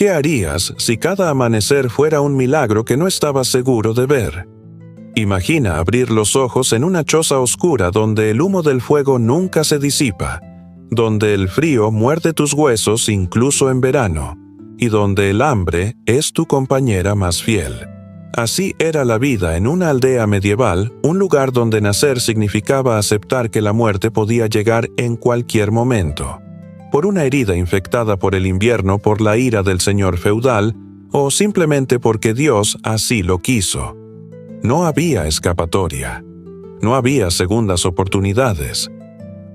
¿Qué harías si cada amanecer fuera un milagro que no estabas seguro de ver? Imagina abrir los ojos en una choza oscura donde el humo del fuego nunca se disipa, donde el frío muerde tus huesos incluso en verano, y donde el hambre es tu compañera más fiel. Así era la vida en una aldea medieval, un lugar donde nacer significaba aceptar que la muerte podía llegar en cualquier momento. Por una herida infectada por el invierno, por la ira del señor feudal, o simplemente porque Dios así lo quiso. No había escapatoria. No había segundas oportunidades.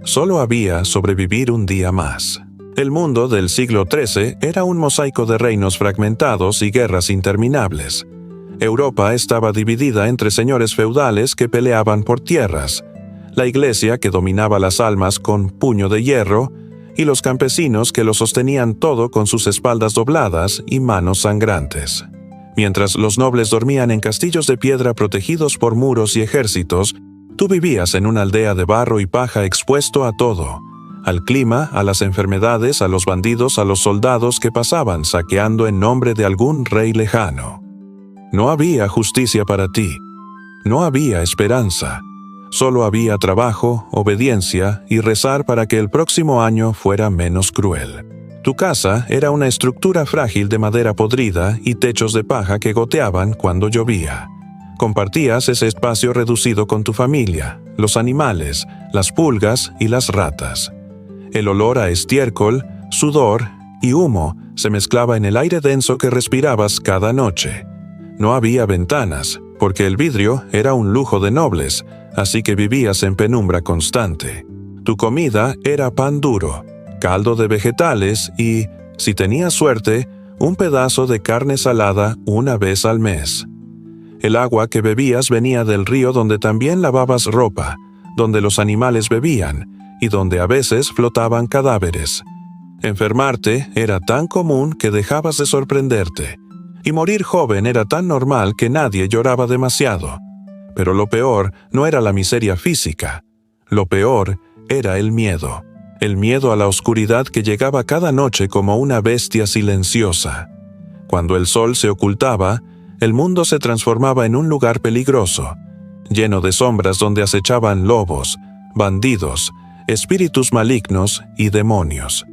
Solo había sobrevivir un día más. El mundo del siglo XIII era un mosaico de reinos fragmentados y guerras interminables. Europa estaba dividida entre señores feudales que peleaban por tierras, la iglesia que dominaba las almas con puño de hierro, y los campesinos que lo sostenían todo con sus espaldas dobladas y manos sangrantes. Mientras los nobles dormían en castillos de piedra protegidos por muros y ejércitos, tú vivías en una aldea de barro y paja expuesto a todo, al clima, a las enfermedades, a los bandidos, a los soldados que pasaban saqueando en nombre de algún rey lejano. No había justicia para ti, no había esperanza, solo había trabajo, obediencia y rezar para que el próximo año fuera menos cruel. Tu casa era una estructura frágil de madera podrida y techos de paja que goteaban cuando llovía. Compartías ese espacio reducido con tu familia, los animales, las pulgas y las ratas. El olor a estiércol, sudor y humo se mezclaba en el aire denso que respirabas cada noche. No había ventanas, porque el vidrio era un lujo de nobles, así que vivías en penumbra constante. Tu comida era pan duro, caldo de vegetales y, si tenías suerte, un pedazo de carne salada una vez al mes. El agua que bebías venía del río donde también lavabas ropa, donde los animales bebían y donde a veces flotaban cadáveres. Enfermarte era tan común que dejabas de sorprenderte, y morir joven era tan normal que nadie lloraba demasiado. Pero lo peor no era la miseria física, lo peor era el miedo a la oscuridad que llegaba cada noche como una bestia silenciosa. Cuando el sol se ocultaba, el mundo se transformaba en un lugar peligroso, lleno de sombras donde acechaban lobos, bandidos, espíritus malignos y demonios.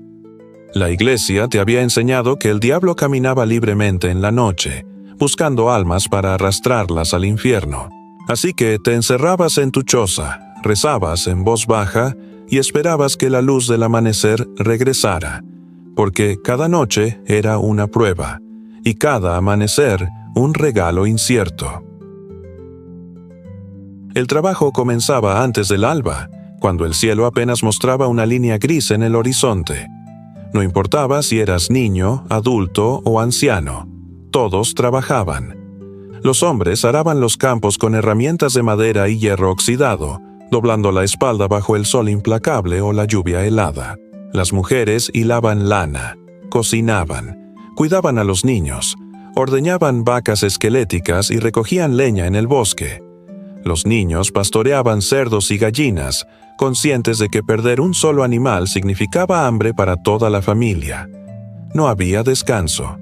La iglesia te había enseñado que el diablo caminaba libremente en la noche, buscando almas para arrastrarlas al infierno. Así que te encerrabas en tu choza, rezabas en voz baja y esperabas que la luz del amanecer regresara, porque cada noche era una prueba, y cada amanecer un regalo incierto. El trabajo comenzaba antes del alba, cuando el cielo apenas mostraba una línea gris en el horizonte. No importaba si eras niño, adulto o anciano, todos trabajaban. Los hombres araban los campos con herramientas de madera y hierro oxidado, doblando la espalda bajo el sol implacable o la lluvia helada. Las mujeres hilaban lana, cocinaban, cuidaban a los niños, ordeñaban vacas esqueléticas y recogían leña en el bosque. Los niños pastoreaban cerdos y gallinas, conscientes de que perder un solo animal significaba hambre para toda la familia. No había descanso,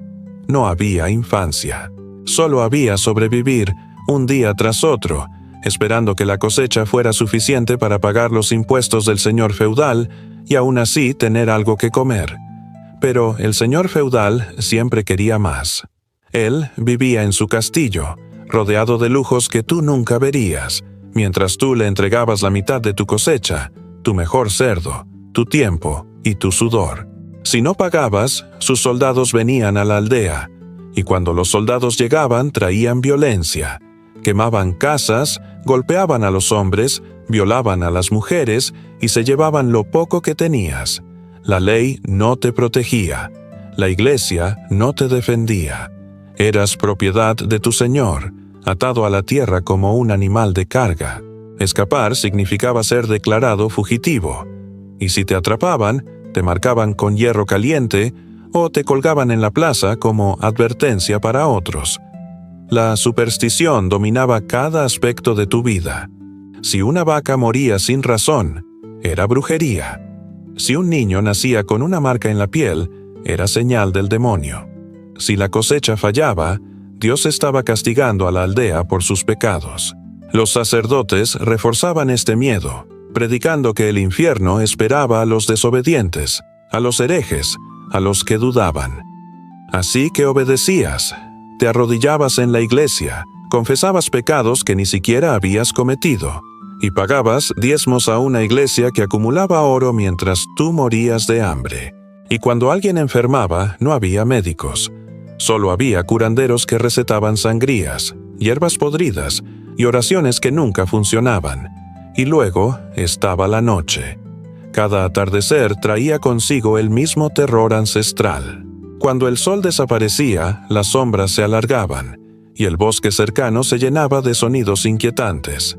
no había infancia. Solo había sobrevivir un día tras otro, esperando que la cosecha fuera suficiente para pagar los impuestos del señor feudal y aún así tener algo que comer. Pero el señor feudal siempre quería más. Él vivía en su castillo, rodeado de lujos que tú nunca verías, mientras tú le entregabas la mitad de tu cosecha, tu mejor cerdo, tu tiempo y tu sudor. Si no pagabas, sus soldados venían a la aldea, y cuando los soldados llegaban traían violencia. Quemaban casas, golpeaban a los hombres, violaban a las mujeres y se llevaban lo poco que tenías. La ley no te protegía, la iglesia no te defendía. Eras propiedad de tu señor, atado a la tierra como un animal de carga. Escapar significaba ser declarado fugitivo, y si te atrapaban, te marcaban con hierro caliente o te colgaban en la plaza como advertencia para otros. La superstición dominaba cada aspecto de tu vida. Si una vaca moría sin razón, era brujería. Si un niño nacía con una marca en la piel, era señal del demonio. Si la cosecha fallaba, Dios estaba castigando a la aldea por sus pecados. Los sacerdotes reforzaban este miedo, predicando que el infierno esperaba a los desobedientes, a los herejes, a los que dudaban. Así que obedecías, te arrodillabas en la iglesia, confesabas pecados que ni siquiera habías cometido, y pagabas diezmos a una iglesia que acumulaba oro mientras tú morías de hambre. Y cuando alguien enfermaba, no había médicos. Solo había curanderos que recetaban sangrías, hierbas podridas y oraciones que nunca funcionaban. Y luego estaba la noche. Cada atardecer traía consigo el mismo terror ancestral. Cuando el sol desaparecía, las sombras se alargaban, y el bosque cercano se llenaba de sonidos inquietantes.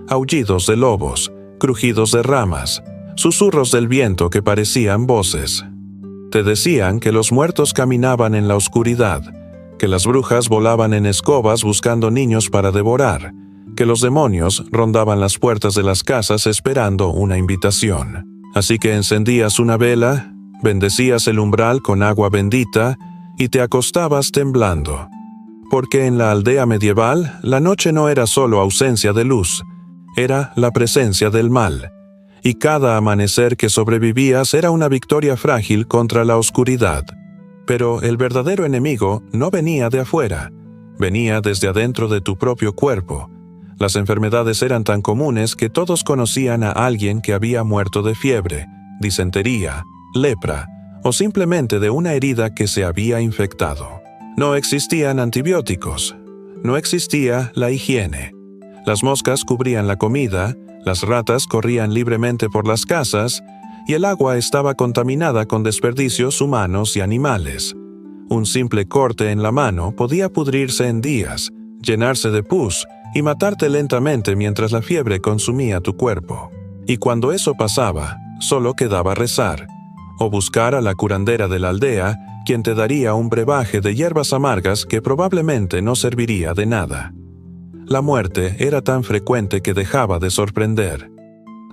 Aullidos de lobos, crujidos de ramas, susurros del viento que parecían voces. Te decían que los muertos caminaban en la oscuridad, que las brujas volaban en escobas buscando niños para devorar, que los demonios rondaban las puertas de las casas esperando una invitación. Así que encendías una vela, bendecías el umbral con agua bendita y te acostabas temblando. Porque en la aldea medieval, la noche no era solo ausencia de luz, era la presencia del mal, y cada amanecer que sobrevivías era una victoria frágil contra la oscuridad. Pero el verdadero enemigo no venía de afuera, venía desde adentro de tu propio cuerpo. Las enfermedades eran tan comunes que todos conocían a alguien que había muerto de fiebre, disentería, lepra, o simplemente de una herida que se había infectado. No existían antibióticos, no existía la higiene. Las moscas cubrían la comida, las ratas corrían libremente por las casas, y el agua estaba contaminada con desperdicios humanos y animales. Un simple corte en la mano podía pudrirse en días, llenarse de pus y matarte lentamente mientras la fiebre consumía tu cuerpo. Y cuando eso pasaba, solo quedaba rezar, o buscar a la curandera de la aldea, quien te daría un brebaje de hierbas amargas que probablemente no serviría de nada. La muerte era tan frecuente que dejaba de sorprender.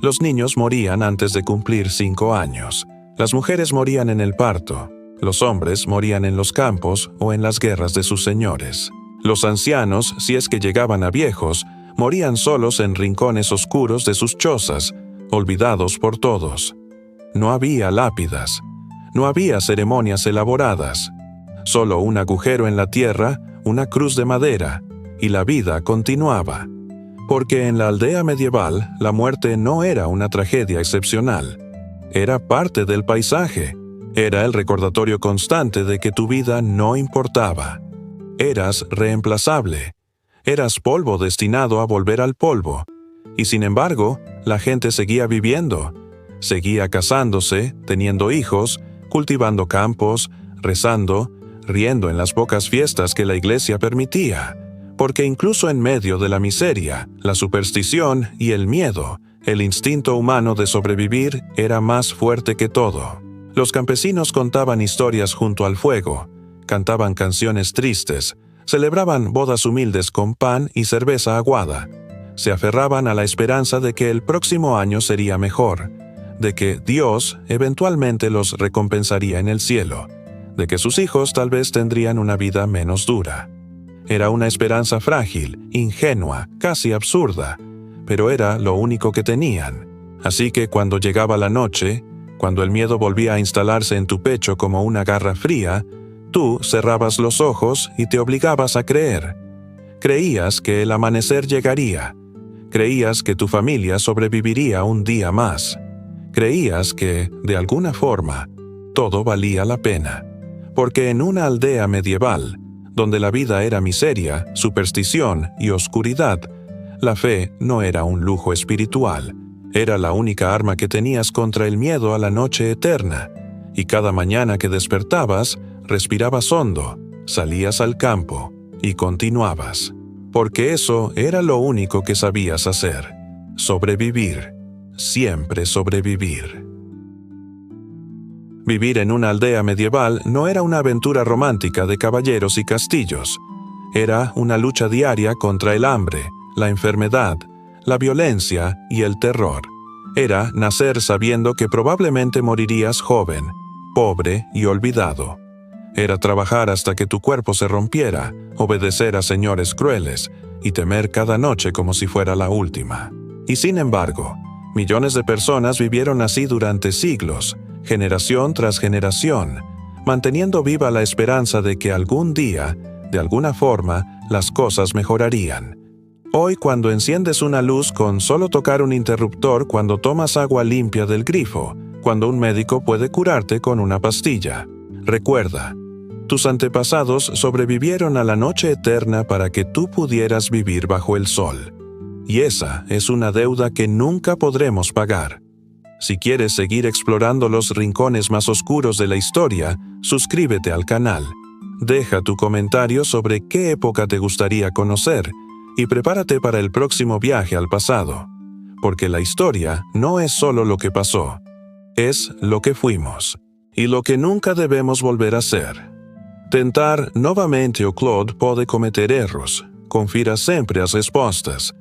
Los niños morían antes de cumplir 5 años. Las mujeres morían en el parto. Los hombres morían en los campos o en las guerras de sus señores. Los ancianos, si es que llegaban a viejos, morían solos en rincones oscuros de sus chozas, olvidados por todos. No había lápidas. No había ceremonias elaboradas. Solo un agujero en la tierra, una cruz de madera, y la vida continuaba. Porque en la aldea medieval, la muerte no era una tragedia excepcional. Era parte del paisaje. Era el recordatorio constante de que tu vida no importaba. Eras reemplazable. Eras polvo destinado a volver al polvo. Y sin embargo, la gente seguía viviendo. Seguía casándose, teniendo hijos, cultivando campos, rezando, riendo en las pocas fiestas que la iglesia permitía. Porque incluso en medio de la miseria, la superstición y el miedo, el instinto humano de sobrevivir era más fuerte que todo. Los campesinos contaban historias junto al fuego, cantaban canciones tristes, celebraban bodas humildes con pan y cerveza aguada. Se aferraban a la esperanza de que el próximo año sería mejor, de que Dios eventualmente los recompensaría en el cielo, de que sus hijos tal vez tendrían una vida menos dura. Era una esperanza frágil, ingenua, casi absurda, pero era lo único que tenían. Así que cuando llegaba la noche, cuando el miedo volvía a instalarse en tu pecho como una garra fría, tú cerrabas los ojos y te obligabas a creer. Creías que el amanecer llegaría. Creías que tu familia sobreviviría un día más. Creías que, de alguna forma, todo valía la pena. Porque en una aldea medieval, donde la vida era miseria, superstición y oscuridad, la fe no era un lujo espiritual. Era la única arma que tenías contra el miedo a la noche eterna. Y cada mañana que despertabas, respirabas hondo, salías al campo y continuabas. Porque eso era lo único que sabías hacer. Sobrevivir. Siempre sobrevivir. Vivir en una aldea medieval no era una aventura romántica de caballeros y castillos. Era una lucha diaria contra el hambre, la enfermedad, la violencia y el terror. Era nacer sabiendo que probablemente morirías joven, pobre y olvidado. Era trabajar hasta que tu cuerpo se rompiera, obedecer a señores crueles y temer cada noche como si fuera la última. Y sin embargo, millones de personas vivieron así durante siglos, generación tras generación, manteniendo viva la esperanza de que algún día, de alguna forma, las cosas mejorarían. Hoy, cuando enciendes una luz con solo tocar un interruptor, cuando tomas agua limpia del grifo, cuando un médico puede curarte con una pastilla. Recuerda, tus antepasados sobrevivieron a la noche eterna para que tú pudieras vivir bajo el sol. Y esa es una deuda que nunca podremos pagar. Si quieres seguir explorando los rincones más oscuros de la historia, suscríbete al canal. Deja tu comentario sobre qué época te gustaría conocer y prepárate para el próximo viaje al pasado. Porque la historia no es solo lo que pasó, es lo que fuimos y lo que nunca debemos volver a ser. Tentar novamente o Claude pode cometer erros. Confira sempre as respostas.